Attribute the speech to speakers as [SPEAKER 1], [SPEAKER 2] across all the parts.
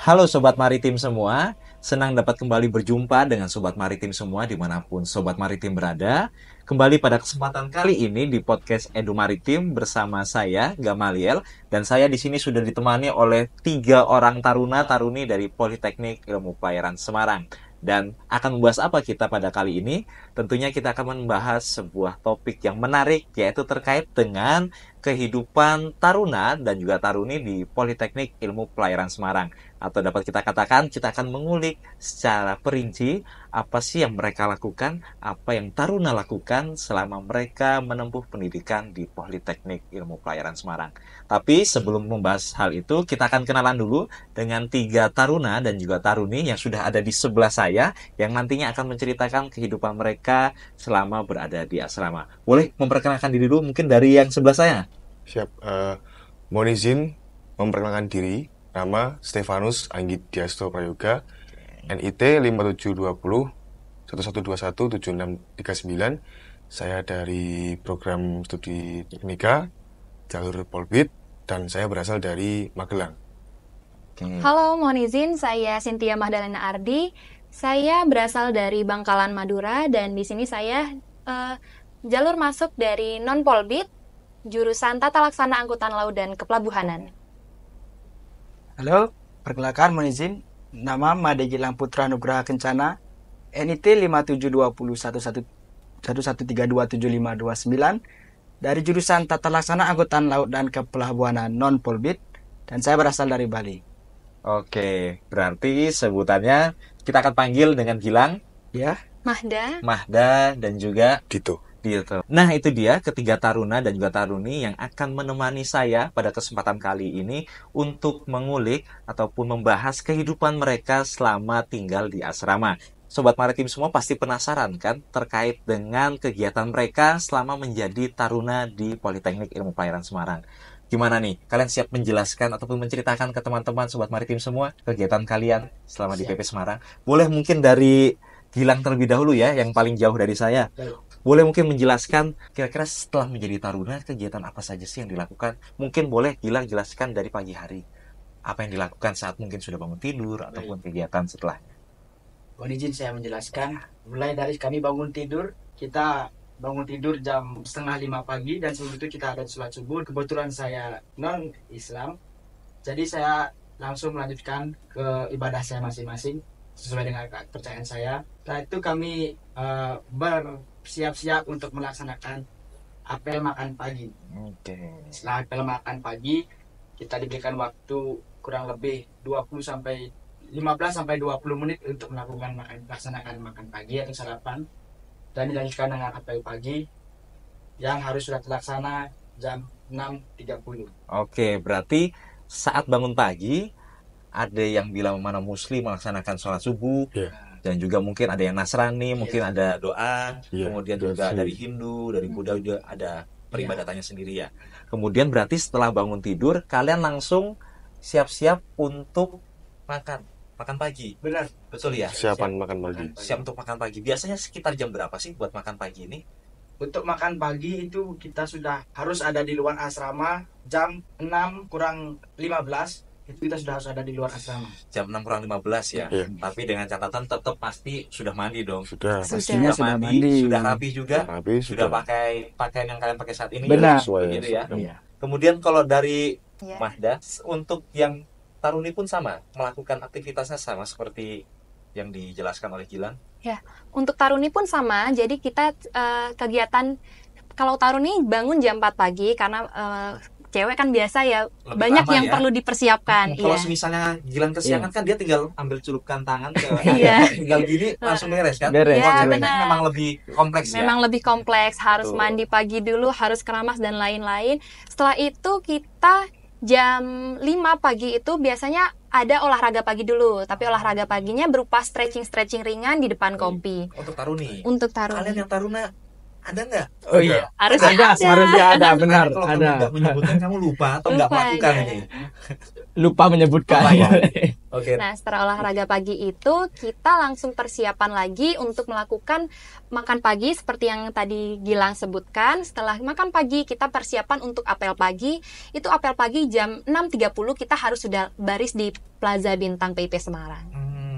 [SPEAKER 1] Halo Sobat Maritim semua, senang dapat kembali berjumpa dengan Sobat Maritim semua dimanapun Sobat Maritim berada. Kembali pada kesempatan kali ini di podcast Edu Maritim bersama saya, Gamaliel. Dan saya di sini sudah ditemani oleh 3 orang taruna-taruni dari Politeknik Ilmu Pelayaran Semarang. Dan akan membahas apa kita pada kali ini? Tentunya kita akan membahas sebuah topik yang menarik, yaitu terkait dengan kehidupan taruna dan juga taruni di Politeknik Ilmu Pelayaran Semarang. Atau dapat kita katakan, kita akan mengulik secara perinci apa sih yang mereka lakukan, apa yang taruna lakukan selama mereka menempuh pendidikan di Politeknik Ilmu Pelayaran Semarang. Tapi sebelum membahas hal itu, kita akan kenalan dulu dengan 3 taruna dan juga taruni yang sudah ada di sebelah saya, yang nantinya akan menceritakan kehidupan mereka selama berada di asrama. Boleh memperkenalkan diri dulu mungkin dari yang sebelah saya?
[SPEAKER 2] Siap, mohon izin memperkenalkan diri. Nama Stefanus Anggit Diasto Prayoga, NIT 5720 1121 7639. Saya dari program studi teknika jalur Polbit dan saya berasal dari Magelang.
[SPEAKER 3] Halo, mohon izin, saya Cynthia Mahdalena Ardi. Saya berasal dari Bangkalan Madura dan di sini saya jalur masuk dari non-Polbit, jurusan Tata Laksana Angkutan Laut dan Kepelabuhanan.
[SPEAKER 4] Halo, perkenalkan mohon izin, nama Made Gilang Putra Nugraha Kencana, NIT 5720 11327529 dari jurusan Tata Laksana Angkutan Laut dan Kepelabuhanan non-Polbit dan saya berasal dari Bali.
[SPEAKER 1] Oke, berarti sebutannya kita akan panggil dengan Gilang,
[SPEAKER 4] Ya,
[SPEAKER 1] Mahda, dan juga
[SPEAKER 2] Dito.
[SPEAKER 1] Nah, itu dia ketiga taruna dan juga taruni yang akan menemani saya pada kesempatan kali ini untuk mengulik ataupun membahas kehidupan mereka selama tinggal di asrama. Sobat Maritim semua pasti penasaran kan terkait dengan kegiatan mereka selama menjadi taruna di Politeknik Ilmu Pelayaran Semarang. Gimana nih? Kalian siap menjelaskan ataupun menceritakan ke teman-teman Sobat Maritim semua kegiatan kalian selama di PP Semarang? Boleh mungkin dari Gilang terlebih dahulu ya, yang paling jauh dari saya. Boleh mungkin menjelaskan kira-kira setelah menjadi taruna kegiatan apa saja sih yang dilakukan? Mungkin boleh Gilang jelaskan dari pagi hari. Apa yang dilakukan saat mungkin sudah bangun tidur ataupun kegiatan setelahnya.
[SPEAKER 4] mohon izin saya menjelaskan. Mulai dari kami bangun tidur, kita bangun tidur jam 4:30 pagi dan sebelum itu kita ada sholat subuh. Kebetulan saya non-Islam, jadi saya langsung melanjutkan ke ibadah saya masing-masing sesuai dengan kepercayaan saya. Setelah itu kami bersiap-siap untuk melaksanakan apel makan pagi. Setelah apel makan pagi, kita diberikan waktu kurang lebih 15 sampai 20 menit untuk melaksanakan makan pagi atau sarapan dan dilanjutkan dengan apel pagi yang harus sudah terlaksana jam 6.30.
[SPEAKER 1] Oke, berarti saat bangun pagi ada yang bilang mana muslim melaksanakan sholat subuh, dan juga mungkin ada yang Nasrani, mungkin ada doa, kemudian juga dari Hindu, dari Buddha juga ada peribadatannya sendiri ya. Kemudian berarti setelah bangun tidur kalian langsung siap-siap untuk makan pagi.
[SPEAKER 4] Benar,
[SPEAKER 1] Betul ya?
[SPEAKER 2] Siapan makan pagi.
[SPEAKER 1] Siap untuk makan pagi. Biasanya sekitar jam berapa sih buat makan pagi ini?
[SPEAKER 4] Untuk makan pagi itu kita sudah harus ada di luar asrama jam 6:15. Itu kita sudah harus ada di luar asrama.
[SPEAKER 1] Jam 6:15 ya.
[SPEAKER 2] Iya.
[SPEAKER 1] Tapi dengan catatan tetap pasti sudah mandi dong.
[SPEAKER 2] Sudah.
[SPEAKER 4] Pastinya sudah mandi.
[SPEAKER 1] Sudah rapi juga. Sudah
[SPEAKER 2] sudah.
[SPEAKER 1] pakai pakaian yang kalian pakai saat ini.
[SPEAKER 4] Benar.
[SPEAKER 1] Begitu ya.
[SPEAKER 4] Iya.
[SPEAKER 1] Kemudian kalau dari
[SPEAKER 3] Ya.
[SPEAKER 1] Mahda, untuk yang taruni pun sama, melakukan aktivitasnya sama seperti yang dijelaskan oleh Gilang.
[SPEAKER 3] Untuk taruni pun sama, jadi kita kegiatan, kalau taruni bangun jam 4 pagi karena cewek kan biasa ya,
[SPEAKER 1] Lebih
[SPEAKER 3] banyak
[SPEAKER 1] lama
[SPEAKER 3] yang
[SPEAKER 1] ya.
[SPEAKER 3] perlu dipersiapkan.
[SPEAKER 1] Kalau
[SPEAKER 3] Iya.
[SPEAKER 1] misalnya Gilang kesiangan kan dia tinggal ambil celupkan tangan
[SPEAKER 3] Iya.
[SPEAKER 1] tinggal gini langsung beres kan.
[SPEAKER 4] Beres.
[SPEAKER 1] Kalau
[SPEAKER 3] Iya,
[SPEAKER 1] cewek
[SPEAKER 3] benar.
[SPEAKER 1] memang lebih kompleks ya.
[SPEAKER 3] Memang lebih kompleks, harus
[SPEAKER 1] Betul.
[SPEAKER 3] mandi pagi dulu, harus keramas dan lain-lain. Setelah itu kita jam 5 pagi itu biasanya ada olahraga pagi dulu, tapi olahraga paginya berupa stretching ringan di depan kompi.
[SPEAKER 1] Untuk taruni.
[SPEAKER 3] Untuk
[SPEAKER 1] Kalian
[SPEAKER 3] taruni.
[SPEAKER 1] yang taruna ada nggak?
[SPEAKER 4] Oh iya.
[SPEAKER 3] Harus
[SPEAKER 4] Harusnya ada, benar.
[SPEAKER 1] Kalau kamu nggak menyebutkan kamu lupa atau nggak
[SPEAKER 3] Lupa,
[SPEAKER 1] melakukan
[SPEAKER 3] iya.
[SPEAKER 1] ini.
[SPEAKER 4] Lupa menyebutkan.
[SPEAKER 1] Lupa ya. Oke.
[SPEAKER 3] Nah, setelah olahraga pagi itu, kita langsung persiapan lagi untuk melakukan makan pagi seperti yang tadi Gilang sebutkan. Setelah makan pagi, kita persiapan untuk apel pagi. Itu apel pagi jam 6.30 kita harus sudah baris di Plaza Bintang PIP Semarang.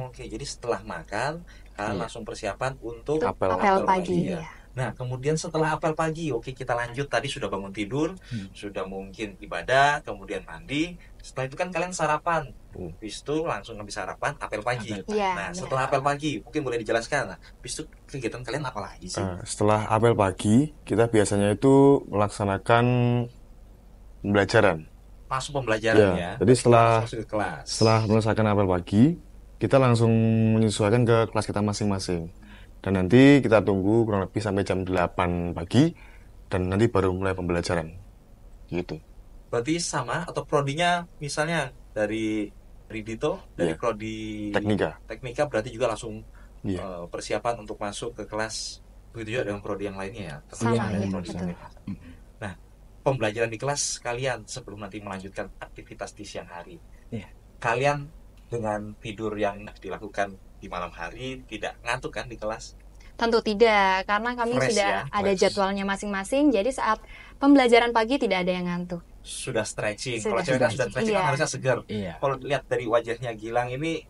[SPEAKER 1] Oke. Jadi setelah makan, kalian langsung persiapan untuk
[SPEAKER 2] Apel
[SPEAKER 3] pagi.
[SPEAKER 1] ya. Nah, kemudian setelah apel pagi, oke kita lanjut. Tadi sudah bangun tidur, sudah mungkin ibadah, kemudian mandi. Setelah itu kan kalian sarapan. Habis itu langsung habis sarapan, apel pagi.
[SPEAKER 3] Iya,
[SPEAKER 1] Nah,
[SPEAKER 3] benar.
[SPEAKER 1] setelah apel pagi, mungkin boleh dijelaskan. Nah, habis itu kegiatan kalian apa lagi sih?
[SPEAKER 2] Setelah apel pagi, kita biasanya itu melaksanakan pembelajaran.
[SPEAKER 1] Masuk pembelajaran ya.
[SPEAKER 2] Jadi setelah
[SPEAKER 1] Masuk ke kelas.
[SPEAKER 2] menyelesaikan apel pagi, kita langsung menyesuaikan ke kelas kita masing-masing. Dan nanti kita tunggu kurang lebih sampai jam 8 pagi, dan nanti baru mulai pembelajaran. Gitu.
[SPEAKER 1] Berarti sama atau prodinya misalnya dari Dito, dari
[SPEAKER 2] Iya.
[SPEAKER 1] prodi
[SPEAKER 2] Teknika.
[SPEAKER 1] berarti juga langsung
[SPEAKER 2] Iya.
[SPEAKER 1] persiapan untuk masuk ke kelas. Begitu juga dengan prodi yang lainnya ya.
[SPEAKER 3] Sama,
[SPEAKER 1] Termasuk
[SPEAKER 3] iya,
[SPEAKER 1] prodi
[SPEAKER 3] betul.
[SPEAKER 1] lainnya. Nah, pembelajaran di kelas kalian sebelum nanti melanjutkan aktivitas di siang hari.
[SPEAKER 5] Iya.
[SPEAKER 1] Kalian dengan tidur yang dilakukan di malam hari tidak ngantuk kan di kelas?
[SPEAKER 3] Tentu tidak, karena kami
[SPEAKER 1] Fresh
[SPEAKER 3] sudah
[SPEAKER 1] ya,
[SPEAKER 3] ada
[SPEAKER 1] fresh.
[SPEAKER 3] jadwalnya masing-masing. Jadi saat pembelajaran pagi tidak ada yang ngantuk.
[SPEAKER 1] Sudah stretching.
[SPEAKER 3] Sudah
[SPEAKER 1] Kalau cewek kan
[SPEAKER 3] stretching.
[SPEAKER 1] sudah stretching kan
[SPEAKER 3] Iya.
[SPEAKER 1] harusnya segar.
[SPEAKER 5] Iya.
[SPEAKER 1] Kalau lihat dari wajahnya Gilang ini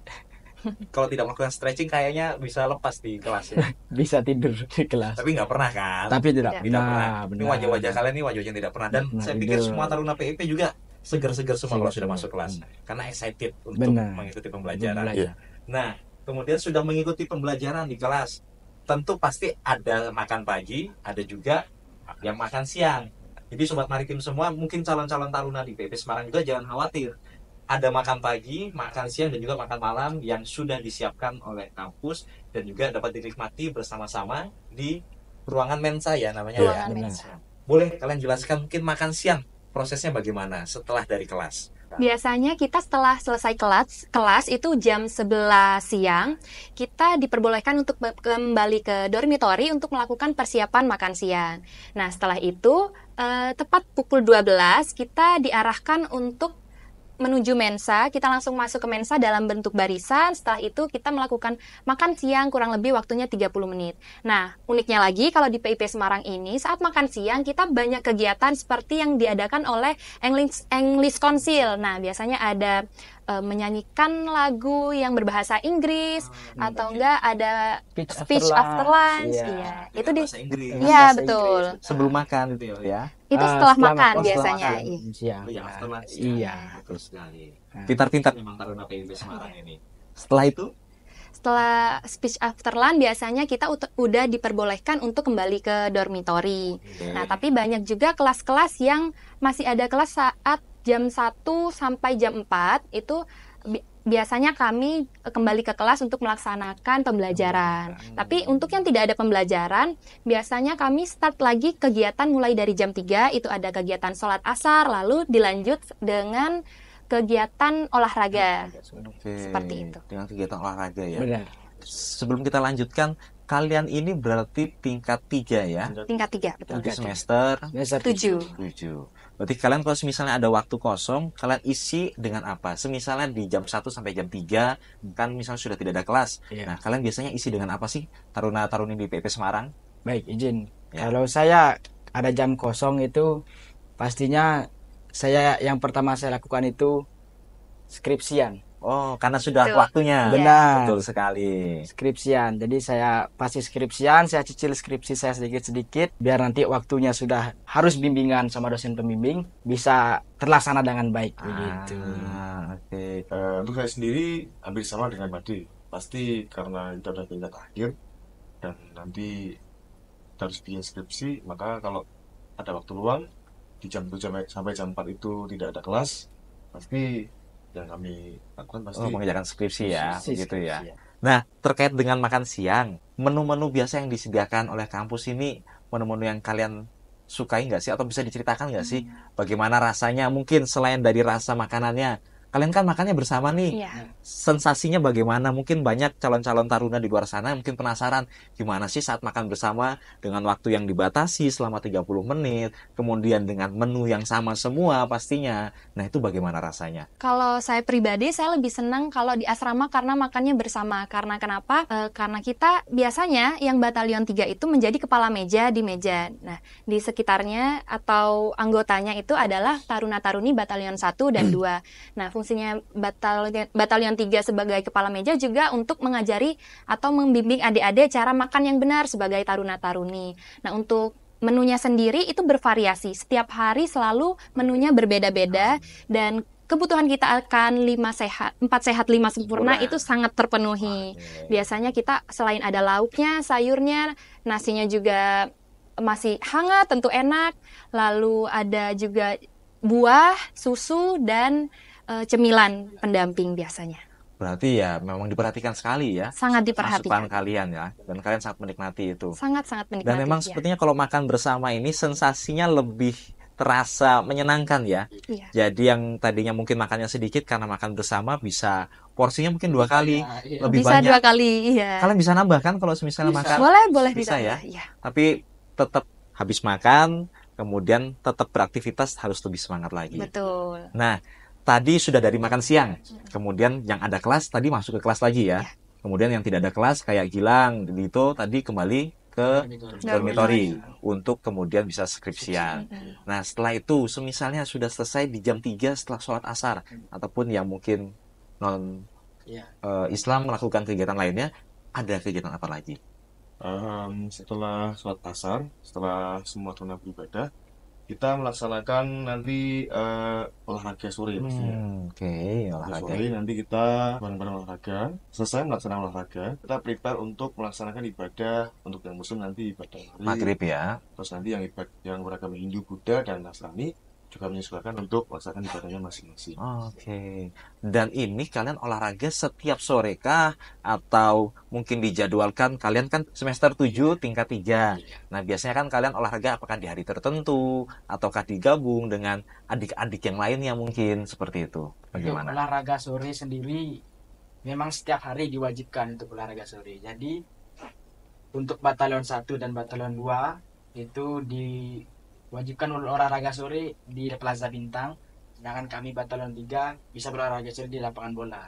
[SPEAKER 1] kalau tidak melakukan stretching kayaknya bisa lepas di kelas ya.
[SPEAKER 5] Bisa tidur di kelas.
[SPEAKER 1] Tapi nggak pernah kan?
[SPEAKER 5] Tapi tidak
[SPEAKER 3] Tidak
[SPEAKER 1] Tidak pernah.
[SPEAKER 5] pernah.
[SPEAKER 1] Ini wajah-wajah kalian ini wajah yang tidak pernah. Dan
[SPEAKER 5] Nah,
[SPEAKER 1] saya pikir
[SPEAKER 5] itu.
[SPEAKER 1] semua taruna PIP juga segar-segar semua kalau sudah
[SPEAKER 5] Segar-segar.
[SPEAKER 1] masuk kelas. Karena excited untuk
[SPEAKER 5] Benar.
[SPEAKER 1] mengikuti pembelajaran.
[SPEAKER 5] Belajar.
[SPEAKER 1] Nah, kemudian sudah mengikuti pembelajaran di kelas. Tentu pasti ada makan pagi, ada juga yang makan siang. Jadi sobat maritim semua, mungkin calon-calon taruna di PIP Semarang juga jangan khawatir. Ada makan pagi, makan siang, dan juga makan malam yang sudah disiapkan oleh kampus dan juga dapat dinikmati bersama-sama di ruangan mensa ya namanya ya.
[SPEAKER 3] Ruangan
[SPEAKER 5] benar.
[SPEAKER 3] mensa.
[SPEAKER 1] Boleh kalian jelaskan mungkin makan siang prosesnya bagaimana setelah dari kelas?
[SPEAKER 3] Biasanya kita setelah selesai kelas itu jam 11 siang, kita diperbolehkan untuk kembali ke dormitory untuk melakukan persiapan makan siang. Nah, setelah itu tepat pukul 12 kita diarahkan untuk menuju mensa. Kita langsung masuk ke mensa dalam bentuk barisan. Setelah itu kita melakukan makan siang kurang lebih waktunya 30 menit. Nah, uniknya lagi kalau di PIP Semarang ini saat makan siang kita banyak kegiatan seperti yang diadakan oleh English Council. Nah, biasanya ada menyanyikan lagu yang berbahasa Inggris atau enggak ada speech after lunch. Iya. Itu di
[SPEAKER 1] bahasa Inggris.
[SPEAKER 3] Iya,
[SPEAKER 5] Bahasa
[SPEAKER 3] betul.
[SPEAKER 5] Inggris. Sebelum makan itu ya.
[SPEAKER 3] Itu
[SPEAKER 5] Ah,
[SPEAKER 3] setelah makan
[SPEAKER 5] setelah
[SPEAKER 3] biasanya.
[SPEAKER 5] makan
[SPEAKER 3] Iya.
[SPEAKER 5] siang.
[SPEAKER 1] Iya, after lunch.
[SPEAKER 5] Iya.
[SPEAKER 1] Betul sekali.
[SPEAKER 5] Nah.
[SPEAKER 1] Pintar-pintar memang taruna PIP Semarang ini. Setelah itu
[SPEAKER 3] Setelah speech after lunch biasanya kita udah diperbolehkan untuk kembali ke dormitory. Nah, tapi banyak juga kelas-kelas yang masih ada kelas saat jam 1 sampai jam 4 itu biasanya kami kembali ke kelas untuk melaksanakan pembelajaran. Tapi untuk yang tidak ada pembelajaran, biasanya kami start lagi kegiatan mulai dari jam 3, itu ada kegiatan sholat asar, lalu dilanjut dengan kegiatan olahraga. Seperti itu.
[SPEAKER 1] Dengan kegiatan olahraga ya.
[SPEAKER 5] Benar.
[SPEAKER 1] Sebelum kita lanjutkan, kalian ini berarti tingkat 3 ya.
[SPEAKER 3] Tingkat 3, betul.
[SPEAKER 1] Nanti semester
[SPEAKER 5] Dasar
[SPEAKER 3] 7.
[SPEAKER 1] 7. Berarti kalian kalau misalnya ada waktu kosong, kalian isi dengan apa? Semisalnya di jam 1 sampai jam 3, kan misalnya sudah tidak ada kelas.
[SPEAKER 5] Iya.
[SPEAKER 1] Nah, kalian biasanya isi dengan apa sih taruna-taruni di PIP Semarang?
[SPEAKER 5] Baik, izin.
[SPEAKER 1] Ya.
[SPEAKER 5] Kalau saya ada jam kosong itu pastinya yang pertama saya lakukan itu skripsian.
[SPEAKER 1] Oh, karena sudah
[SPEAKER 3] Betul.
[SPEAKER 1] waktunya.
[SPEAKER 5] Benar.
[SPEAKER 1] Betul sekali.
[SPEAKER 5] Skripsian. Jadi saya pasti skripsian, saya cicil skripsi saya sedikit-sedikit biar nanti waktunya sudah harus bimbingan sama dosen pembimbing bisa terlaksana dengan baik begitu.
[SPEAKER 1] Oke.
[SPEAKER 2] Untuk saya sendiri hampir sama dengan Madi. Pasti karena itu adalah tingkat akhir dan nanti harus bikin skripsi, maka kalau ada waktu luang di jam 7 sampai jam 4 itu tidak ada kelas, pasti yang kami lakukan pasti
[SPEAKER 1] mengerjakan skripsi ya,
[SPEAKER 5] Skripsi,
[SPEAKER 1] begitu ya.
[SPEAKER 5] skripsi,
[SPEAKER 1] Nah, terkait dengan makan siang, menu-menu biasa yang disediakan oleh kampus ini, menu-menu yang kalian sukai nggak sih? Atau bisa diceritakan nggak sih bagaimana rasanya? Mungkin selain dari rasa makanannya, kalian kan makannya bersama nih.
[SPEAKER 3] Iya.
[SPEAKER 1] Sensasinya bagaimana? Mungkin banyak calon-calon taruna di luar sana yang mungkin penasaran gimana sih saat makan bersama dengan waktu yang dibatasi selama 30 menit, kemudian dengan menu yang sama semua pastinya. Nah, itu bagaimana rasanya?
[SPEAKER 3] Kalau saya pribadi, saya lebih senang kalau di asrama karena makannya bersama. Karena kenapa? Karena kita biasanya yang batalion 3 itu menjadi kepala meja di meja. Nah, di sekitarnya atau anggotanya itu adalah taruna-taruni batalion 1 dan 2. Nah, fungsinya batalion 3 sebagai kepala meja juga untuk mengajari atau membimbing adik-adik cara makan yang benar sebagai taruna-taruni. Nah, untuk menunya sendiri itu bervariasi. Setiap hari selalu menunya berbeda-beda dan kebutuhan kita akan 4 sehat 5 sempurna itu sangat terpenuhi. Biasanya kita selain ada lauknya, sayurnya, nasinya juga masih hangat, tentu enak. Lalu ada juga buah, susu, dan cemilan pendamping biasanya.
[SPEAKER 1] Berarti ya memang diperhatikan sekali ya.
[SPEAKER 3] Sangat
[SPEAKER 1] Asupan
[SPEAKER 3] diperhatikan.
[SPEAKER 1] kalian ya. Dan kalian sangat menikmati itu.
[SPEAKER 3] Sangat-sangat menikmati.
[SPEAKER 1] Dan memang
[SPEAKER 3] ya.
[SPEAKER 1] sepertinya kalau makan bersama ini sensasinya lebih terasa menyenangkan ya.
[SPEAKER 3] Iya.
[SPEAKER 1] Jadi yang tadinya mungkin makannya sedikit karena makan bersama bisa porsinya mungkin 2 kali,
[SPEAKER 4] Iya.
[SPEAKER 1] lebih
[SPEAKER 3] Bisa
[SPEAKER 1] banyak.
[SPEAKER 3] 2 kali, iya.
[SPEAKER 1] Kalian bisa nambah kan kalau misalnya
[SPEAKER 4] Bisa.
[SPEAKER 1] makan?
[SPEAKER 3] Boleh
[SPEAKER 1] Bisa
[SPEAKER 3] ditambah,
[SPEAKER 1] ya?
[SPEAKER 3] iya.
[SPEAKER 1] Tapi tetap habis makan, kemudian tetap beraktivitas harus lebih semangat lagi.
[SPEAKER 3] Betul.
[SPEAKER 1] Nah, tadi sudah dari makan siang, kemudian yang ada kelas tadi masuk ke kelas lagi ya. Kemudian yang tidak ada kelas kayak Gilang, Dito tadi kembali ke dormitory untuk kemudian bisa skripsian. Nah, setelah itu semisalnya sudah selesai di jam 3 setelah sholat asar ataupun yang mungkin non
[SPEAKER 4] Iya.
[SPEAKER 1] Islam melakukan kegiatan lainnya, ada kegiatan apa lagi?
[SPEAKER 2] Setelah sholat asar, setelah semua taruna beribadah, kita melaksanakan nanti olahraga sore pastinya.
[SPEAKER 1] Oke, olahraga.
[SPEAKER 2] Sore nanti kita bareng-bareng olahraga. Selesai melaksanakan olahraga, kita prepare untuk melaksanakan ibadah. Untuk yang muslim nanti ibadah
[SPEAKER 1] Maghrib ya.
[SPEAKER 2] Terus nanti yang beragama Hindu, Buddha, dan Nasrani juga menyesuaikan untuk melaksanakan ibadahnya masing-masing.
[SPEAKER 1] Oke. Dan ini kalian olahraga setiap sore kah? Atau mungkin dijadwalkan, kalian kan semester 7 tingkat 3. Nah, biasanya kan kalian olahraga apakah di hari tertentu? Ataukah digabung dengan adik-adik yang lainnya mungkin? Seperti itu.
[SPEAKER 4] Untuk
[SPEAKER 1] Bagaimana?
[SPEAKER 4] olahraga sore sendiri memang setiap hari diwajibkan untuk olahraga sore. Jadi untuk batalion 1 dan batalion 2 itu diwajibkan olahraga sore di Plaza Bintang. Sedangkan kami batalion 3 bisa berolahraga sore di lapangan bola.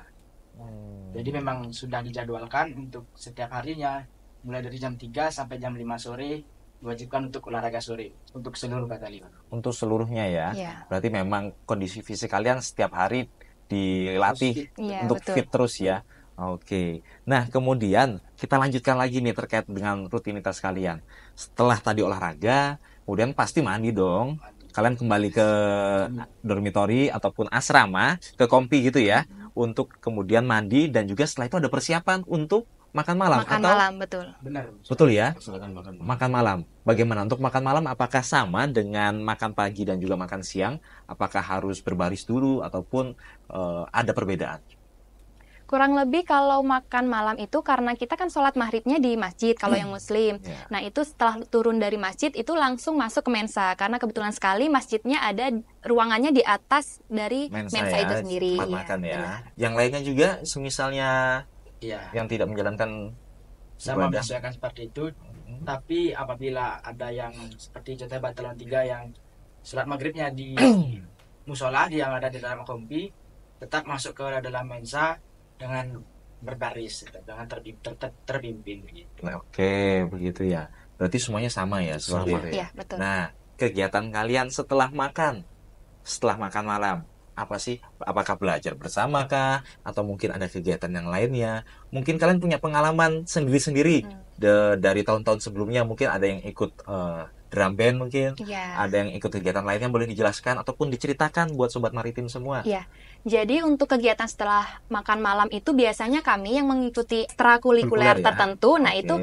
[SPEAKER 4] Jadi memang sudah dijadwalkan untuk setiap harinya mulai dari jam 3 sampai jam 5 sore diwajibkan untuk olahraga sore untuk seluruh batalion.
[SPEAKER 1] Untuk seluruhnya ya.
[SPEAKER 3] Iya.
[SPEAKER 1] Berarti memang kondisi fisik kalian setiap hari dilatih
[SPEAKER 3] Iya,
[SPEAKER 1] untuk
[SPEAKER 3] betul.
[SPEAKER 1] fit terus ya. Oke. Nah, kemudian kita lanjutkan lagi nih terkait dengan rutinitas kalian. Setelah tadi olahraga, kemudian pasti mandi dong. Kalian kembali ke dormitory ataupun asrama, ke kompi gitu ya, untuk kemudian mandi dan juga setelah itu ada persiapan untuk makan malam
[SPEAKER 3] Makan
[SPEAKER 1] atau
[SPEAKER 3] malam, betul.
[SPEAKER 4] Benar.
[SPEAKER 1] betul ya?
[SPEAKER 2] Laksanakan makan.
[SPEAKER 1] Makan malam. Bagaimana untuk makan malam? Apakah sama dengan makan pagi dan juga makan siang? Apakah harus berbaris dulu ataupun ada perbedaan?
[SPEAKER 3] Kurang lebih kalau makan malam itu karena kita kan sholat maghribnya di masjid kalau yang muslim.
[SPEAKER 1] Ya.
[SPEAKER 3] Nah itu setelah turun dari masjid itu langsung masuk ke mensa. Karena kebetulan sekali masjidnya ada ruangannya di atas dari mensa
[SPEAKER 1] ya,
[SPEAKER 3] itu sendiri.
[SPEAKER 1] tempat
[SPEAKER 3] Iya,
[SPEAKER 1] makan ya.
[SPEAKER 3] benar.
[SPEAKER 1] Yang lainnya juga, semisalnya
[SPEAKER 4] Iya.
[SPEAKER 1] yang tidak menjalankan
[SPEAKER 4] Sama
[SPEAKER 1] ibadah.
[SPEAKER 4] menyesuaikan seperti itu. Tapi apabila ada yang seperti contoh batalion 3 yang sholat maghribnya di musola yang ada di dalam kompi, tetap masuk ke dalam mensa dengan berbaris, dengan terbimbing gitu.
[SPEAKER 1] Nah, oke, begitu ya. Berarti semuanya sama ya, seperti
[SPEAKER 2] Sama.
[SPEAKER 1] itu ya.
[SPEAKER 3] Iya, betul.
[SPEAKER 1] Nah, kegiatan kalian setelah makan malam, apa sih? Apakah belajar bersama kah? Atau mungkin ada kegiatan yang lainnya? Mungkin kalian punya pengalaman sendiri-sendiri dari tahun-tahun sebelumnya. Mungkin ada yang ikut drum band mungkin,
[SPEAKER 3] Iya.
[SPEAKER 1] ada yang ikut kegiatan lainnya, boleh dijelaskan ataupun diceritakan buat Sobat Maritim semua.
[SPEAKER 3] Iya. Jadi untuk kegiatan setelah makan malam itu biasanya kami yang mengikuti ekstrakurikuler
[SPEAKER 1] Kurikuler ya?
[SPEAKER 3] tertentu. Nah
[SPEAKER 1] Oke.
[SPEAKER 3] itu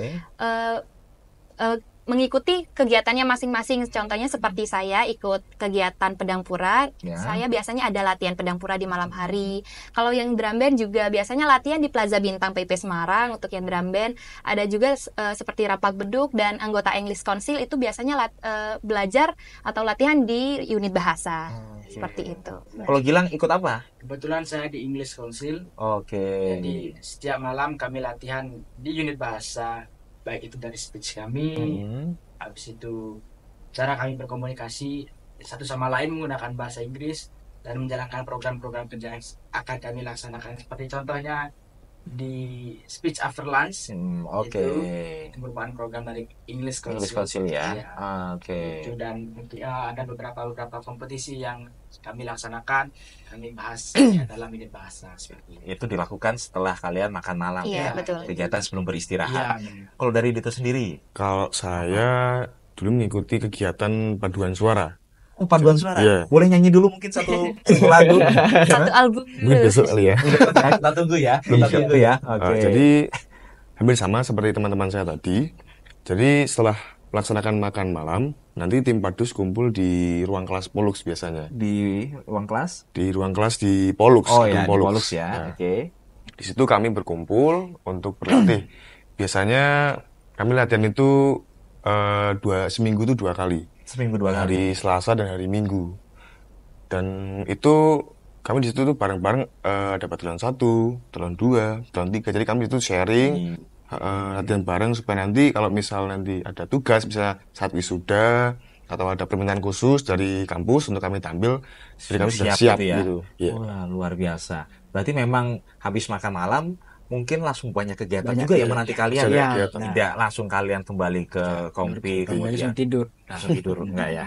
[SPEAKER 3] mengikuti kegiatannya masing-masing. Contohnya seperti saya ikut kegiatan pedang pura, saya biasanya ada latihan pedang pura di malam hari. Kalau yang drum band juga biasanya latihan di Plaza Bintang PP Semarang untuk yang drum band. Ada juga seperti rapat beduk dan anggota English Council itu biasanya belajar atau latihan di unit bahasa. Seperti itu.
[SPEAKER 1] Kalau Gilang ikut apa?
[SPEAKER 4] Kebetulan saya di English Council.
[SPEAKER 1] Oke.
[SPEAKER 4] Jadi setiap malam kami latihan di unit bahasa, baik itu dari speech kami, habis itu cara kami berkomunikasi satu sama lain menggunakan bahasa Inggris dan menjalankan program-program kerja yang akan kami laksanakan. Seperti contohnya di speech after lunch, itu merupakan program dari English Council.
[SPEAKER 1] English Council ya.
[SPEAKER 4] Itu, dan ada beberapa kompetisi yang kami laksanakan, kami bahas dalam unit bahasa seperti
[SPEAKER 1] itu. Dilakukan setelah kalian makan malam ya.
[SPEAKER 3] Betul.
[SPEAKER 1] Kegiatan sebelum beristirahat. Kalau dari Dito sendiri?
[SPEAKER 2] Kalau saya dulu mengikuti kegiatan paduan suara.
[SPEAKER 1] Oh, paduan suara. Boleh nyanyi dulu mungkin satu lagu,
[SPEAKER 3] satu album dulu.
[SPEAKER 2] Mungkin besok kali ya.
[SPEAKER 1] Kita tunggu ya. Oke.
[SPEAKER 2] Jadi hampir sama seperti teman-teman saya tadi. Jadi setelah melaksanakan makan malam, nanti tim Padus kumpul di ruang kelas Pollux biasanya.
[SPEAKER 1] Di ruang kelas?
[SPEAKER 2] Di ruang kelas di Pollux.
[SPEAKER 1] Oh ya, di Pollux ya. Oke.
[SPEAKER 2] Di situ kami berkumpul untuk berlatih. Biasanya kami latihan itu seminggu itu 2 kali.
[SPEAKER 1] Seminggu 2 kali.
[SPEAKER 2] Hari Selasa dan hari Minggu. Dan itu kami di situ tuh bareng-bareng ada patelon 1, patelon 2, patelon 3. Jadi kami itu sharing, latihan bareng supaya nanti kalau misal nanti ada tugas, misalnya saat wisuda atau ada permintaan khusus dari kampus untuk kami tampil, jadi kami sudah siap gitu.
[SPEAKER 1] Wah, luar biasa. Berarti memang habis makan malam mungkin langsung banyak kegiatan juga ya menanti kalian ya. Tidak langsung kalian kembali ke kompi
[SPEAKER 5] kemudian langsung
[SPEAKER 1] tidur enggak ya.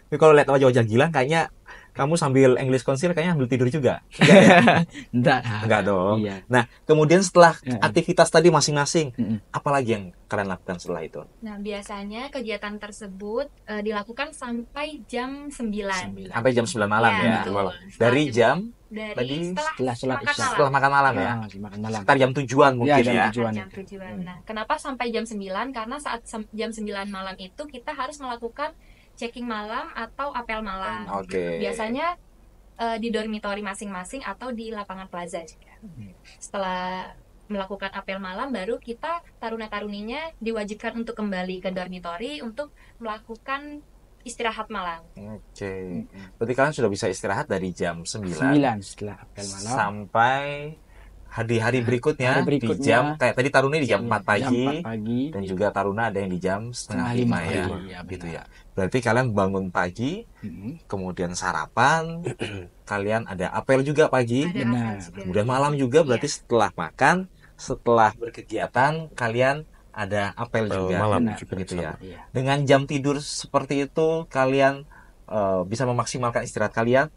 [SPEAKER 1] Tapi kalau lihat wajah-wajah Gilang kayaknya kamu sambil English Council kayaknya ambil tidur juga. Enggak dong. Iya. Nah, kemudian setelah aktivitas tadi masing-masing, apa lagi yang kalian lakukan setelah itu?
[SPEAKER 3] Nah, biasanya kegiatan tersebut dilakukan sampai jam 9.
[SPEAKER 1] Sampai jam 9 malam ya. Dari jam
[SPEAKER 3] setelah
[SPEAKER 1] makan malam ya. Sekitar jam tujuan mungkin ya.
[SPEAKER 3] Jam tujuan. Nah, kenapa sampai jam 9? Karena saat jam 9 malam itu kita harus melakukan checking malam atau apel malam. Biasanya di dormitori masing-masing atau di lapangan plaza juga. Setelah melakukan apel malam, baru kita taruna-taruninya diwajibkan untuk kembali ke dormitori untuk melakukan istirahat malam.
[SPEAKER 1] Berarti kalian sudah bisa istirahat dari jam 9
[SPEAKER 5] setelah apel malam
[SPEAKER 1] sampai hari-hari berikutnya, di jam kayak tadi taruna di jam 4 pagi, dan juga taruna ada yang di jam setengah 5 ya, gitu ya. Berarti kalian bangun pagi, kemudian sarapan, kalian ada apel juga pagi, kemudian malam juga. Berarti setelah makan, setelah berkegiatan, kalian ada apel juga, gitu ya. Dengan jam tidur seperti itu, kalian bisa memaksimalkan istirahat kalian.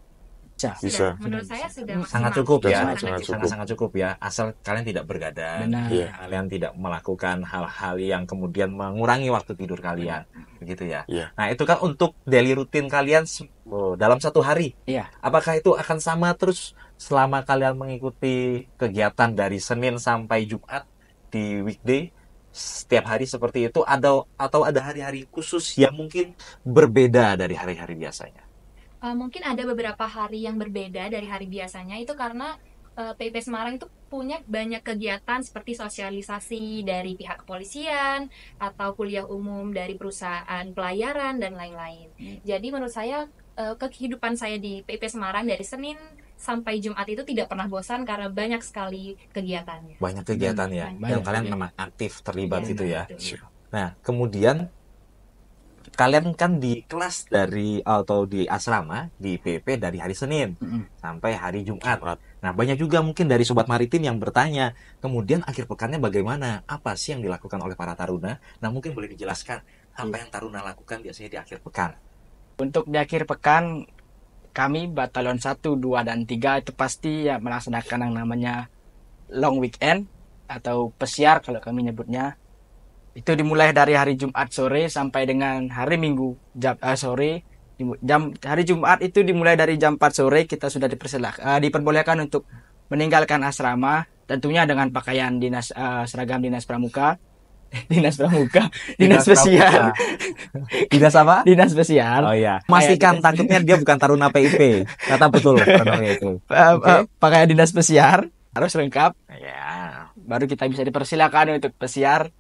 [SPEAKER 2] Bisa.
[SPEAKER 3] Menurut saya sudah
[SPEAKER 1] sangat cukup ya,
[SPEAKER 2] sangat
[SPEAKER 1] cukup ya. Asal kalian tidak bergadang, kalian tidak melakukan hal-hal yang kemudian mengurangi waktu tidur kalian, begitu ya. Nah, itu kan untuk daily rutin kalian dalam satu hari. Apakah itu akan sama terus selama kalian mengikuti kegiatan dari Senin sampai Jumat di weekday? Setiap hari seperti itu, atau ada hari-hari khusus yang mungkin berbeda dari hari-hari biasanya?
[SPEAKER 3] Mungkin ada beberapa hari yang berbeda dari hari biasanya, itu karena PP Semarang itu punya banyak kegiatan seperti sosialisasi dari pihak kepolisian atau kuliah umum dari perusahaan pelayaran dan lain-lain. Jadi menurut saya kehidupan saya di PP Semarang dari Senin sampai Jumat itu tidak pernah bosan karena banyak sekali kegiatannya.
[SPEAKER 1] Banyak kegiatan ya, dan kalian memang aktif terlibat gitu ya. Nah, kemudian kalian kan di kelas dari atau di asrama di PP dari hari Senin sampai hari Jumat. Nah, banyak juga mungkin dari Sobat Maritim yang bertanya, kemudian akhir pekannya bagaimana? Apa sih yang dilakukan oleh para taruna? Nah, mungkin boleh dijelaskan apa yang taruna lakukan biasanya di akhir pekan?
[SPEAKER 5] Untuk di akhir pekan, kami Batalion 1, 2, dan 3 itu pasti ya melaksanakan yang namanya long weekend atau pesiar kalau kami nyebutnya. Itu dimulai dari hari Jumat sore sampai dengan hari Minggu sore. Hari Jumat itu dimulai dari jam 4 sore kita sudah diperbolehkan untuk meninggalkan asrama, tentunya dengan pakaian dinas seragam dinas pramuka. Dinas pramuka, dinas spesial,
[SPEAKER 1] Dinas apa?
[SPEAKER 5] dinas spesial.
[SPEAKER 1] Oh iya. Pastikan takutnya dia bukan taruna PIP. Kata betul taruna PIP. Oke.
[SPEAKER 5] Pakai dinas pesiar harus lengkap.
[SPEAKER 1] Ya.
[SPEAKER 5] Baru kita bisa dipersilakan untuk pesiar.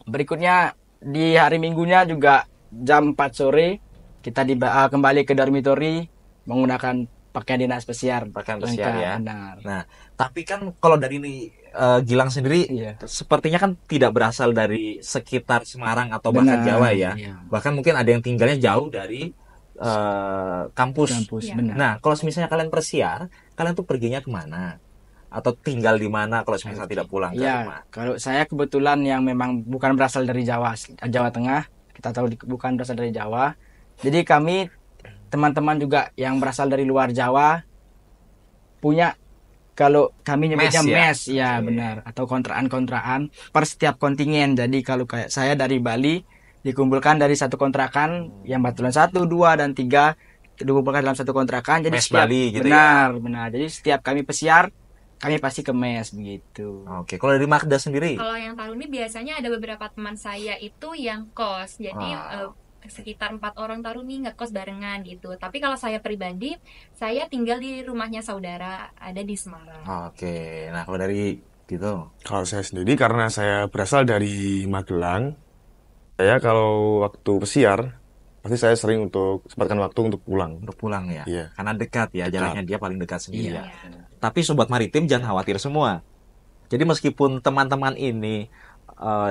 [SPEAKER 5] Berikutnya di hari Minggunya juga jam 4 sore kita kembali ke dormitori menggunakan pakaian dinas pesiar.
[SPEAKER 1] Pakaian pesiar
[SPEAKER 5] Lengkap,
[SPEAKER 1] ya.
[SPEAKER 5] benar.
[SPEAKER 1] Nah, tapi kan kalau dari Gilang sendiri
[SPEAKER 5] Iya.
[SPEAKER 1] sepertinya kan tidak berasal dari sekitar Semarang atau bahkan
[SPEAKER 5] Benar,
[SPEAKER 1] Jawa ya.
[SPEAKER 5] iya.
[SPEAKER 1] Bahkan mungkin ada yang tinggalnya jauh dari kampus.
[SPEAKER 5] Kampus,
[SPEAKER 3] Iya.
[SPEAKER 5] benar.
[SPEAKER 1] Nah, kalau misalnya kalian persiar, kalian tuh perginya kemana? Atau tinggal di mana kalau misalnya tidak pulang ke
[SPEAKER 5] Ya,
[SPEAKER 1] rumah?
[SPEAKER 5] kalau saya kebetulan yang memang bukan berasal dari Jawa, Jawa Tengah, kita tahu bukan berasal dari Jawa. Jadi kami teman-teman juga yang berasal dari luar Jawa punya, kalau kami nyebutnya
[SPEAKER 1] Mes ya?
[SPEAKER 5] mes, ya
[SPEAKER 1] Oke.
[SPEAKER 5] benar, atau kontrakan per setiap kontingen. Jadi kalau kayak saya dari Bali dikumpulkan dari satu kontrakan yang batalion 1, 2 dan 3 dikumpulkan dalam satu kontrakan. Jadi
[SPEAKER 1] Mes
[SPEAKER 5] setiap
[SPEAKER 1] Bali gitu
[SPEAKER 5] benar, benar. Jadi setiap kami pesiar, kami pasti ke mes begitu.
[SPEAKER 1] Oke, kalau dari Magda sendiri?
[SPEAKER 3] Kalau yang Taruni biasanya ada beberapa teman saya itu yang kos. Jadi sekitar 4 orang Taruni ngekos barengan gitu. Tapi kalau saya pribadi, saya tinggal di rumahnya saudara, ada di Semarang.
[SPEAKER 1] Oke, nah kalau dari gitu.
[SPEAKER 2] Kalau saya sendiri, karena saya berasal dari Magelang, saya kalau waktu pesiar pasti saya sering untuk sempatkan waktu untuk pulang.
[SPEAKER 1] Untuk pulang ya?
[SPEAKER 2] Iya.
[SPEAKER 1] Karena dekat ya,
[SPEAKER 2] Dekat.
[SPEAKER 1] jaraknya dia paling dekat sendiri
[SPEAKER 5] Iya.
[SPEAKER 1] ya. Tapi Sobat Maritim jangan khawatir semua. Jadi meskipun teman-teman ini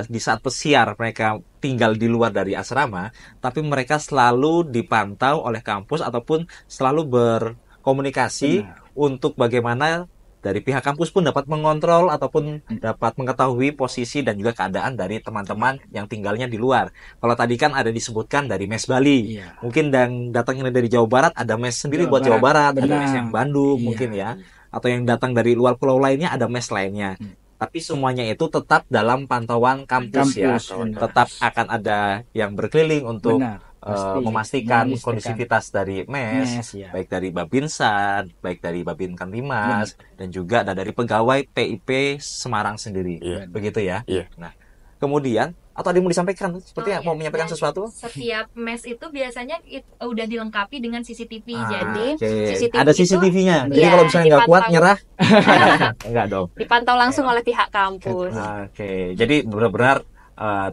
[SPEAKER 1] di saat pesiar mereka tinggal di luar dari asrama, tapi mereka selalu dipantau oleh kampus ataupun selalu berkomunikasi untuk bagaimana dari pihak kampus pun dapat mengontrol ataupun dapat mengetahui posisi dan juga keadaan dari teman-teman yang tinggalnya di luar. Kalau tadi kan ada disebutkan dari mes Bali,
[SPEAKER 5] Iya.
[SPEAKER 1] mungkin yang datangnya dari Jawa Barat ada mes sendiri
[SPEAKER 5] Jawa
[SPEAKER 1] buat Jawa Barat, ada
[SPEAKER 5] Benar.
[SPEAKER 1] mes yang Bandung
[SPEAKER 5] Iya.
[SPEAKER 1] mungkin ya, atau yang datang dari luar pulau lainnya ada mes lainnya. Tapi semuanya itu tetap dalam pantauan kampus ya.
[SPEAKER 5] benar.
[SPEAKER 1] Tetap akan ada yang berkeliling untuk
[SPEAKER 5] Benar, pasti.
[SPEAKER 1] memastikan
[SPEAKER 5] Memastikan.
[SPEAKER 1] kondisivitas dari mes,
[SPEAKER 5] Mes, ya.
[SPEAKER 1] baik dari Babinsan, baik dari Babin Kamtimas, dan juga ada dari pegawai PIP Semarang sendiri.
[SPEAKER 2] Iya.
[SPEAKER 1] Begitu ya.
[SPEAKER 2] Iya.
[SPEAKER 1] Nah, kemudian atau ada yang mau disampaikan? Sepertinya
[SPEAKER 3] Oh,
[SPEAKER 1] mau
[SPEAKER 3] iya.
[SPEAKER 1] menyampaikan
[SPEAKER 3] Dan
[SPEAKER 1] sesuatu?
[SPEAKER 3] Setiap mes itu biasanya udah dilengkapi dengan CCTV.
[SPEAKER 1] Ah,
[SPEAKER 3] Jadi
[SPEAKER 1] oke.
[SPEAKER 3] CCTV
[SPEAKER 1] Ada
[SPEAKER 3] itu
[SPEAKER 1] CCTV-nya. Jadi
[SPEAKER 3] Iya,
[SPEAKER 1] kalau misalnya nggak kuat
[SPEAKER 3] dipantau.
[SPEAKER 1] nyerah, enggak dong.
[SPEAKER 3] dipantau langsung oleh pihak kampus.
[SPEAKER 1] Oke, jadi benar-benar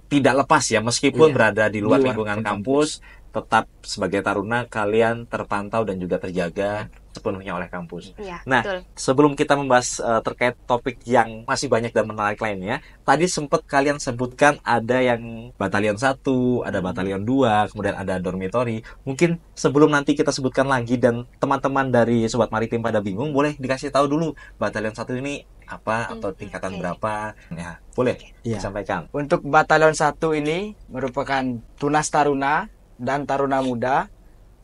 [SPEAKER 1] tidak lepas ya, meskipun
[SPEAKER 5] Iya,
[SPEAKER 1] berada di luar
[SPEAKER 5] di luar
[SPEAKER 1] lingkungan kampus, tetap sebagai taruna kalian terpantau dan juga terjaga sepenuhnya oleh kampus.
[SPEAKER 3] Iya,
[SPEAKER 1] Nah,
[SPEAKER 3] betul.
[SPEAKER 1] sebelum kita membahas terkait topik yang masih banyak dan menarik lainnya, tadi sempat kalian sebutkan ada yang batalion 1, ada batalion 2, kemudian ada dormitory. Mungkin sebelum nanti kita sebutkan lagi dan teman-teman dari Sobat Maritim pada bingung, boleh dikasih tahu dulu batalion 1 ini apa atau tingkatan
[SPEAKER 3] Oke.
[SPEAKER 1] berapa? Ya, boleh
[SPEAKER 5] Iya.
[SPEAKER 1] disampaikan.
[SPEAKER 5] Untuk batalion 1 ini merupakan tunas taruna dan taruna muda.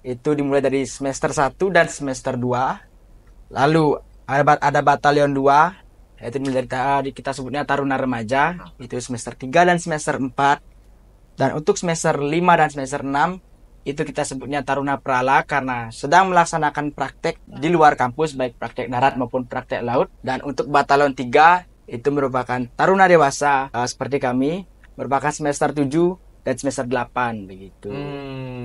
[SPEAKER 5] Itu dimulai dari semester 1 dan semester 2. Lalu ada batalion 2, yaitu dimulai dari kita sebutnya taruna remaja, itu semester 3 dan semester 4. Dan untuk semester 5 dan semester 6 itu kita sebutnya taruna prala karena sedang melaksanakan praktek di luar kampus, baik praktek darat maupun praktek laut. Dan untuk batalion 3 itu merupakan taruna dewasa seperti kami, merupakan semester 7 dan semester 8 begitu.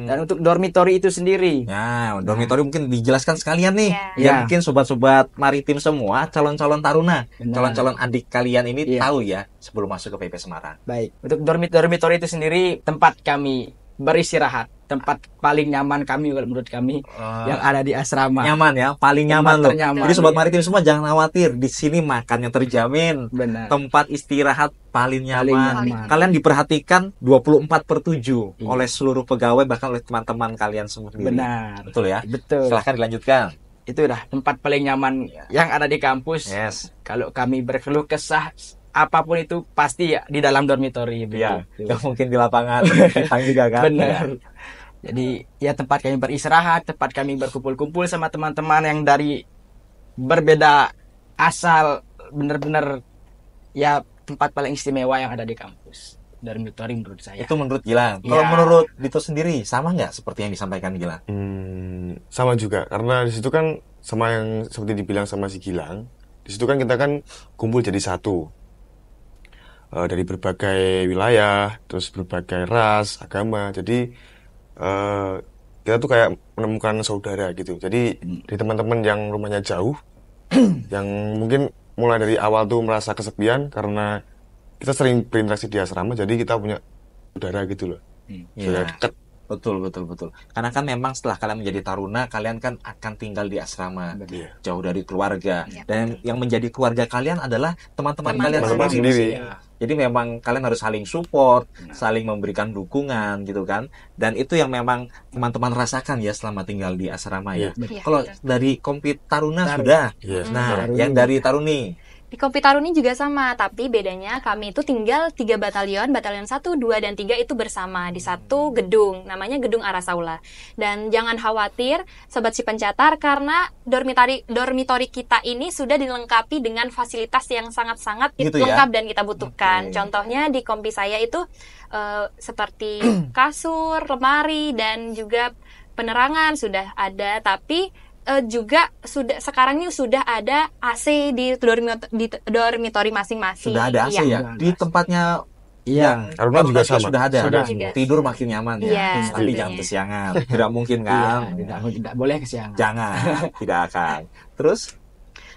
[SPEAKER 5] Dan untuk dormitory itu sendiri,
[SPEAKER 1] Ya, dormitory mungkin dijelaskan sekalian nih.
[SPEAKER 3] Iya.
[SPEAKER 1] Ya,
[SPEAKER 5] Ya.
[SPEAKER 1] mungkin sobat-sobat maritim semua, calon-calon taruna,
[SPEAKER 5] Benar.
[SPEAKER 1] calon-calon adik kalian ini
[SPEAKER 5] Iya.
[SPEAKER 1] tahu ya sebelum masuk ke PIP Semarang.
[SPEAKER 5] baik. Untuk dormitory itu sendiri tempat kami beristirahat, tempat paling nyaman kami kalau menurut kami yang ada di asrama.
[SPEAKER 1] Nyaman ya, paling
[SPEAKER 5] Tempat
[SPEAKER 1] nyaman loh.
[SPEAKER 5] ternyaman.
[SPEAKER 1] Jadi sobat maritim semua jangan khawatir, di sini makannya terjamin,
[SPEAKER 5] Benar.
[SPEAKER 1] tempat istirahat paling
[SPEAKER 5] Paling
[SPEAKER 1] nyaman.
[SPEAKER 5] nyaman.
[SPEAKER 1] Kalian diperhatikan 24/7
[SPEAKER 5] Iya.
[SPEAKER 1] oleh seluruh pegawai bahkan oleh teman-teman kalian sendiri.
[SPEAKER 5] Benar.
[SPEAKER 1] Betul ya.
[SPEAKER 5] Betul.
[SPEAKER 1] Silahkan dilanjutkan.
[SPEAKER 5] Itu udah tempat paling nyaman yang ada di kampus.
[SPEAKER 1] Yes.
[SPEAKER 5] Kalau kami berkeluh kesah apapun itu pasti ya di dalam dormitory.
[SPEAKER 1] Iya,
[SPEAKER 5] begitu.
[SPEAKER 1] nggak mungkin di lapangan bintang juga kan.
[SPEAKER 5] Benar. Jadi ya tempat kami beristirahat, tempat kami berkumpul-kumpul sama teman-teman yang dari berbeda asal, benar-benar ya tempat paling istimewa yang ada di kampus. Dormitory menurut saya.
[SPEAKER 1] Itu menurut Gilang. Kalau
[SPEAKER 5] Iya.
[SPEAKER 1] menurut Dito sendiri sama nggak seperti yang disampaikan Gilang?
[SPEAKER 2] Sama juga, karena di situ kan sama yang seperti dibilang sama si Gilang, di situ kan kita kan kumpul jadi satu. dari berbagai wilayah, terus berbagai ras, agama. Jadi kita tuh kayak menemukan saudara gitu. Jadi di teman-teman yang rumahnya jauh, yang mungkin mulai dari awal tuh merasa kesepian karena kita sering berinteraksi di asrama, jadi kita punya saudara gitu loh. Saudara
[SPEAKER 1] Iya.
[SPEAKER 2] dekat.
[SPEAKER 1] Betul, betul, betul. Karena kan memang setelah kalian menjadi taruna, kalian kan akan tinggal di asrama,
[SPEAKER 2] Iya.
[SPEAKER 1] jauh dari keluarga.
[SPEAKER 3] Iya.
[SPEAKER 1] Dan yang menjadi keluarga kalian adalah teman-teman kalian
[SPEAKER 2] Teman-teman sendiri.
[SPEAKER 1] Iya. Jadi memang kalian harus saling support, saling memberikan dukungan gitu kan. Dan itu yang memang teman-teman rasakan ya selama tinggal di asrama ya.
[SPEAKER 3] Iya,
[SPEAKER 1] Kalau
[SPEAKER 3] betul.
[SPEAKER 1] dari Kompit Taruna
[SPEAKER 5] Taruna.
[SPEAKER 1] sudah.
[SPEAKER 2] Iya.
[SPEAKER 1] Nah,
[SPEAKER 5] Taruni.
[SPEAKER 1] yang dari Taruni.
[SPEAKER 3] Di Kompi Taruni juga sama, tapi bedanya kami itu tinggal 3 batalion, batalion 1, 2, dan 3 itu bersama di satu gedung, namanya Gedung Arasaula. Dan jangan khawatir, Sobat Si Pencatar, karena dormitori kita ini sudah dilengkapi dengan fasilitas yang sangat-sangat
[SPEAKER 1] Gitu ya?
[SPEAKER 3] lengkap dan kita butuhkan.
[SPEAKER 1] Oke.
[SPEAKER 3] Contohnya di Kompi saya itu seperti kasur, lemari, dan juga penerangan sudah ada, tapi juga sekarang ini sudah ada AC di dormitori masing-masing.
[SPEAKER 1] Sudah ada AC
[SPEAKER 3] Iya.
[SPEAKER 1] ya? Di tempatnya yang
[SPEAKER 2] Taruna juga
[SPEAKER 1] Taruna
[SPEAKER 2] sama.
[SPEAKER 1] sudah ada.
[SPEAKER 3] Sudah juga.
[SPEAKER 1] Tidur makin nyaman ya.
[SPEAKER 3] Iya,
[SPEAKER 1] Tapi
[SPEAKER 3] pastinya.
[SPEAKER 1] jangan kesiangan. Tidak mungkin kan?
[SPEAKER 5] Tidak boleh kesiangan.
[SPEAKER 1] Jangan, tidak akan. Terus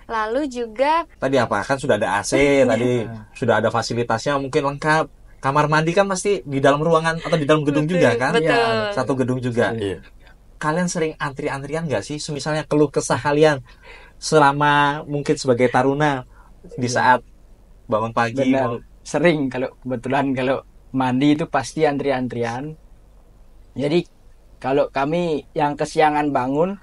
[SPEAKER 3] Lalu juga
[SPEAKER 1] tadi apa? Kan sudah ada AC, tadi sudah ada fasilitasnya mungkin lengkap. Kamar mandi kan pasti di dalam ruangan atau di dalam gedung juga kan?
[SPEAKER 3] betul.
[SPEAKER 1] Satu gedung juga.
[SPEAKER 2] Iya.
[SPEAKER 1] Kalian sering antri-antrian nggak sih? Misalnya keluh kesah kalian selama mungkin sebagai taruna di saat bangun pagi.
[SPEAKER 5] Benar. Sering kalau kebetulan kalau mandi itu pasti antri-antrian. Jadi kalau kami yang kesiangan bangun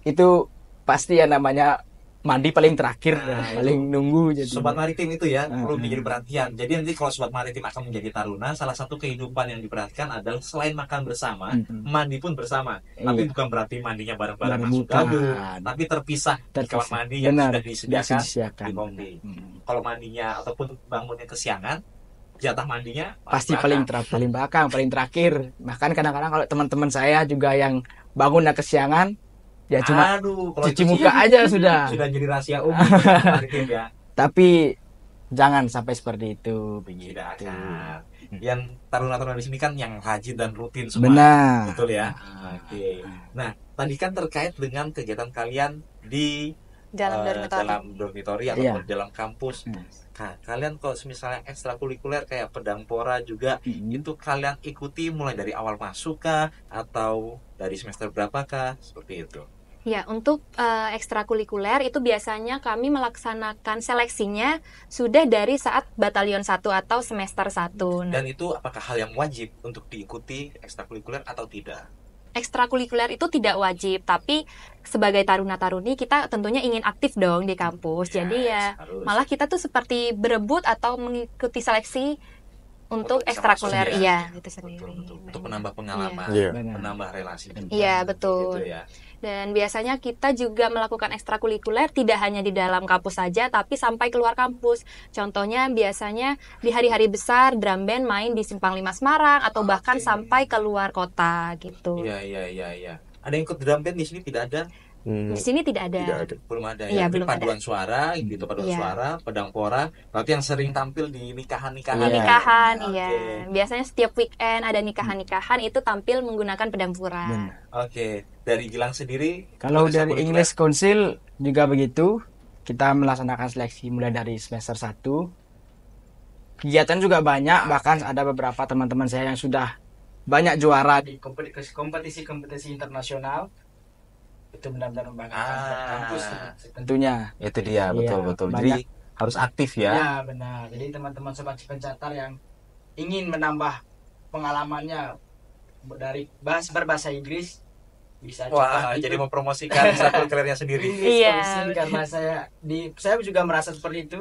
[SPEAKER 5] itu pasti yang namanya mandi paling terakhir, paling nunggu jadi.
[SPEAKER 1] Sobat Maritim itu ya perlu
[SPEAKER 5] Hmm.
[SPEAKER 1] menjadi perhatian. Jadi nanti kalau Sobat Maritim akan menjadi taruna, salah satu kehidupan yang diperhatikan adalah selain makan bersama, mandi pun bersama. Tapi
[SPEAKER 5] Iya.
[SPEAKER 1] bukan berarti mandinya bareng-bareng
[SPEAKER 5] Bareng
[SPEAKER 1] masuk
[SPEAKER 5] bukan.
[SPEAKER 1] gabung, tapi terpisah di kamar mandi yang
[SPEAKER 5] Benar,
[SPEAKER 1] sudah disediakan
[SPEAKER 5] disediakan.
[SPEAKER 1] di kompi.
[SPEAKER 5] Hmm.
[SPEAKER 1] Kalau mandinya ataupun bangunnya kesiangan, jatah mandinya
[SPEAKER 5] Pasti
[SPEAKER 1] belakang.
[SPEAKER 5] paling belakang, paling terakhir. Bahkan kadang-kadang kalau teman-teman saya juga yang bangunnya kesiangan, ya cuma
[SPEAKER 1] Aduh, kalau
[SPEAKER 5] cuci
[SPEAKER 1] itu
[SPEAKER 5] muka
[SPEAKER 1] sih
[SPEAKER 5] aja sudah.
[SPEAKER 1] sudah jadi rahasia umum Sobat Maritim ya.
[SPEAKER 5] Tapi jangan sampai seperti itu.
[SPEAKER 1] Tidak
[SPEAKER 5] Begitu.
[SPEAKER 1] akan. Yang taruna-taruna di sini kan yang rajin dan rutin semua.
[SPEAKER 5] Benar.
[SPEAKER 1] Betul ya. Oke. Nah, tadi kan terkait dengan kegiatan kalian di
[SPEAKER 3] Dalam dormitori.
[SPEAKER 1] dalam dormitori atau
[SPEAKER 5] Iya.
[SPEAKER 1] dalam kampus.
[SPEAKER 5] Hmm.
[SPEAKER 1] Nah, kalian kalau misalnya ekstrakurikuler kayak pedang pora juga itu kalian ikuti mulai dari awal masuk kah atau dari semester berapa kah? Seperti itu.
[SPEAKER 3] Ya, untuk ekstrakurikuler itu biasanya kami melaksanakan seleksinya sudah dari saat batalion 1 atau semester 1. Nah,
[SPEAKER 1] Dan itu apakah hal yang wajib untuk diikuti ekstrakurikuler atau tidak?
[SPEAKER 3] ekstrakurikuler itu tidak wajib, tapi sebagai taruna-taruni kita tentunya ingin aktif dong di kampus. Jadi ya
[SPEAKER 1] harus.
[SPEAKER 3] malah kita tuh seperti berebut atau mengikuti seleksi untuk
[SPEAKER 1] bisa
[SPEAKER 3] ekstrakurikuler,
[SPEAKER 1] masuk
[SPEAKER 3] iya,
[SPEAKER 1] ya.
[SPEAKER 3] itu sendiri.
[SPEAKER 1] Betul. Untuk menambah pengalaman,
[SPEAKER 2] Iya.
[SPEAKER 5] Benar.
[SPEAKER 1] menambah relasi.
[SPEAKER 3] Iya, betul.
[SPEAKER 1] Gitu ya.
[SPEAKER 3] Dan biasanya kita juga melakukan ekstrakurikuler tidak hanya di dalam kampus saja, tapi sampai keluar kampus. Contohnya biasanya di hari-hari besar drum band main di Simpang 5 Semarang atau bahkan
[SPEAKER 1] Oke.
[SPEAKER 3] sampai keluar kota gitu.
[SPEAKER 1] Iya, iya, iya, iya. Ada yang ikut drum band di sini tidak ada?
[SPEAKER 2] Hmm,
[SPEAKER 3] Di sini tidak ada.
[SPEAKER 2] tidak ada.
[SPEAKER 1] Belum ada
[SPEAKER 3] Iya,
[SPEAKER 1] ya.
[SPEAKER 3] belum
[SPEAKER 1] Paduan suara gitu, paduan
[SPEAKER 3] Iya.
[SPEAKER 1] suara, pedang pora. Berarti yang sering tampil di nikahan-nikahan.
[SPEAKER 5] Iya.
[SPEAKER 3] Nikahan,
[SPEAKER 1] Oke.
[SPEAKER 3] iya. Biasanya setiap weekend ada nikahan-nikahan itu tampil menggunakan pedang pura.
[SPEAKER 5] Benar.
[SPEAKER 1] Oke, dari Gilang sendiri
[SPEAKER 5] Kalau
[SPEAKER 1] ikut
[SPEAKER 5] dari
[SPEAKER 1] ekstrakurikuler?
[SPEAKER 5] English Council juga begitu. Kita melaksanakan seleksi mulai dari semester 1. Kegiatan juga banyak, bahkan ada beberapa teman-teman saya yang sudah banyak juara di kompetisi-kompetisi internasional. Itu benar-benar membanggakan kampus tentunya.
[SPEAKER 1] Itu dia,
[SPEAKER 5] Iya,
[SPEAKER 1] betul-betul.
[SPEAKER 5] banyak.
[SPEAKER 1] Jadi harus aktif ya.
[SPEAKER 5] Ya, benar. Jadi teman-teman sobat pencatar yang ingin menambah pengalamannya dari berbahasa Inggris bisa
[SPEAKER 1] Wah,
[SPEAKER 5] coba
[SPEAKER 1] jadi
[SPEAKER 5] ikut
[SPEAKER 1] mempromosikan ekstrakurikulernya sendiri.
[SPEAKER 5] English
[SPEAKER 3] Iya.
[SPEAKER 5] Council karena saya juga merasa seperti itu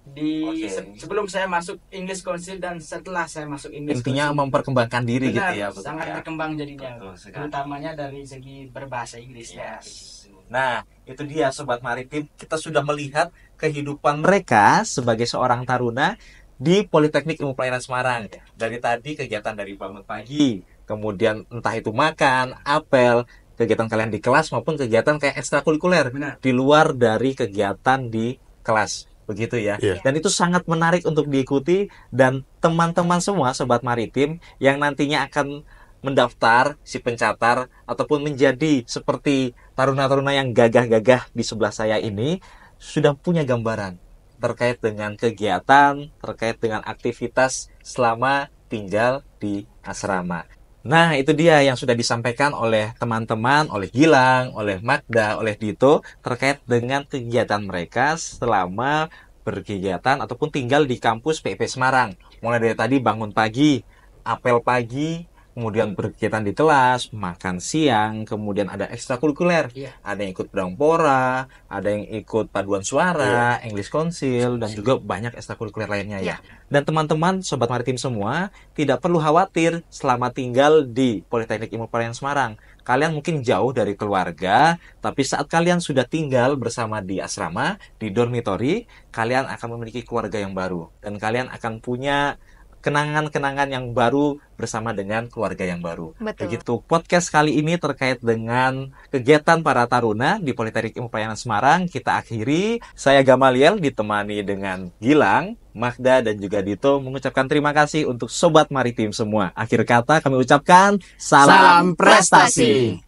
[SPEAKER 1] Oke.
[SPEAKER 5] sebelum saya masuk English Council dan setelah saya masuk English
[SPEAKER 1] Intinya
[SPEAKER 5] Council.
[SPEAKER 1] memperkembangkan diri
[SPEAKER 5] Benar,
[SPEAKER 1] gitu ya, betul
[SPEAKER 5] sangat
[SPEAKER 1] ya.
[SPEAKER 5] berkembang jadinya,
[SPEAKER 1] Betul sekali.
[SPEAKER 5] terutamanya dari segi berbahasa Inggris ya.
[SPEAKER 1] Yes. Nah, itu dia Sobat Maritim, kita sudah melihat kehidupan mereka sebagai seorang taruna di Politeknik Ilmu Pelayanan Semarang. Dari tadi kegiatan dari bangun pagi, kemudian entah itu makan, apel, kegiatan kalian di kelas maupun kegiatan kayak ekstrakurikuler
[SPEAKER 5] Benar.
[SPEAKER 1] di luar dari kegiatan di kelas. begitu ya.
[SPEAKER 2] Iya.
[SPEAKER 1] Dan itu sangat menarik untuk diikuti, dan teman-teman semua Sobat Maritim yang nantinya akan mendaftar si pencatar ataupun menjadi seperti taruna-taruna yang gagah-gagah di sebelah saya ini sudah punya gambaran terkait dengan kegiatan, terkait dengan aktivitas selama tinggal di asrama. Nah, itu dia yang sudah disampaikan oleh teman-teman, oleh Gilang, oleh Magda, oleh Dito, terkait dengan kegiatan mereka selama berkegiatan ataupun tinggal di kampus PIP Semarang. Mulai dari tadi bangun pagi, apel pagi, kemudian berkegiatan di kelas, makan siang, kemudian ada ekstrakurikuler.
[SPEAKER 4] Iya.
[SPEAKER 1] Ada yang ikut Bidangpora, ada yang ikut paduan suara, English Council, dan juga banyak ekstrakurikuler lainnya ya. Dan teman-teman Sobat Maritim semua tidak perlu khawatir selama tinggal di Politeknik Ilmu Pelayaran Semarang. Kalian mungkin jauh dari keluarga, tapi saat kalian sudah tinggal bersama di asrama, di dormitory, kalian akan memiliki keluarga yang baru. Dan kalian akan punya kenangan-kenangan yang baru bersama dengan keluarga yang baru.
[SPEAKER 3] Betul.
[SPEAKER 1] Begitu podcast kali ini terkait dengan kegiatan para taruna di Politeknik Ilmu Pelayaran Semarang kita akhiri. Saya Gamaliel ditemani dengan Gilang, Magda, dan juga Dito mengucapkan terima kasih untuk Sobat Maritim semua. Akhir kata kami ucapkan
[SPEAKER 5] Salam prestasi.